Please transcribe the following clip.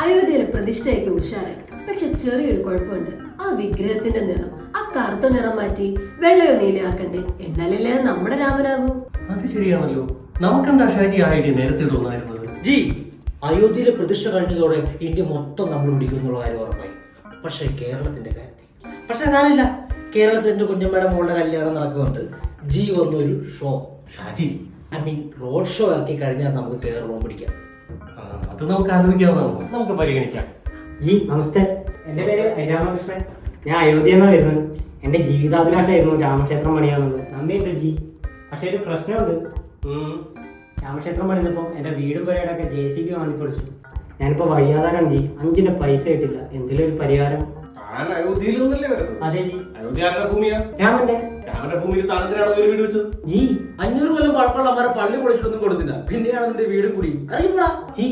അയോധ്യയിലെ പ്രതിഷ്ഠയൊക്കെ ഉഷാറായി. പക്ഷെ ചെറിയൊരു കുഴപ്പമുണ്ട്. ആ വിഗ്രഹത്തിന്റെ നിറം, ആ കറുത്ത നിറം മാറ്റി വെള്ളയോ നീലയാക്കണ്ടേ, എന്നാലല്ലേ അത് നമ്മുടെ രാമനാകൂ. അത് ശരിയാണല്ലോ. നമുക്കെന്താ ഷാജി ആ ഐഡിയ നേരത്തെ തോന്നായിരുന്നത്? ജി, അയോധ്യയിലെ പ്രതിഷ്ഠ കഴിഞ്ഞതോടെ ഇന്ത്യ മൊത്തം നമ്മൾ പിടിക്കുന്നുള്ള കാര്യം ഉറപ്പായി. പക്ഷെ കേരളത്തിന്റെ കാര്യത്തിൽ പക്ഷെ ഞാനില്ല. കേരളത്തിന്റെ കുഞ്ഞമ്മയുടെ മോളുടെ കല്യാണം നടക്കുന്നുണ്ട്. ജി വന്നൊരു ഷോ, ഷാജി റോഡ് ഷോ ഇറക്കി കഴിഞ്ഞാൽ നമുക്ക് കേരളവും പിടിക്കാം. അത് നമുക്ക് ആലോചിക്കാവുന്നതാണ്, നമുക്ക് പരിഗണിക്കാം. ജി നമസ്തേ, എൻ്റെ പേര് രാമകൃഷ്ണൻ. ഞാൻ അയോധ്യ എന്നാണ് വരുന്നത്. എൻ്റെ ജീവിതാഭിലാഷമായിരുന്നു രാമക്ഷേത്രം പണിയാമെന്നത്. നന്ദിയുണ്ട് ജി. പക്ഷെ ഒരു പ്രശ്നമുണ്ട്. രാമക്ഷേത്രം പണിതപ്പോൾ എൻ്റെ വീടും പുരയുടെയൊക്കെ JCB വാങ്ങിപ്പൊളിച്ചു. ഞാനിപ്പോൾ വഴിയാധാരം ജി. 5 പൈസ കിട്ടില്ല. എന്തെങ്കിലും ഒരു പരിഹാരം. അയോധ്യയിലൊന്നല്ലേ വരുന്നത്? അതെ ജി. അയോധ്യ ആരുടെ ഭൂമിയാ? രാമന്റെ. രാമന്റെ ഭൂമിയിൽ താഴത്തിനാണ് ഒരു വീട് വെച്ചത്. ജി 500 കൊല്ലം പഴക്കമുള്ള അമ്മരെ പള്ളി പൊളിച്ചിട്ടൊന്നും കൊടുത്തില്ല. പിന്നെയാണ് നിന്റെ വീടും കൂടി അറിയപ്പെടാ. ജി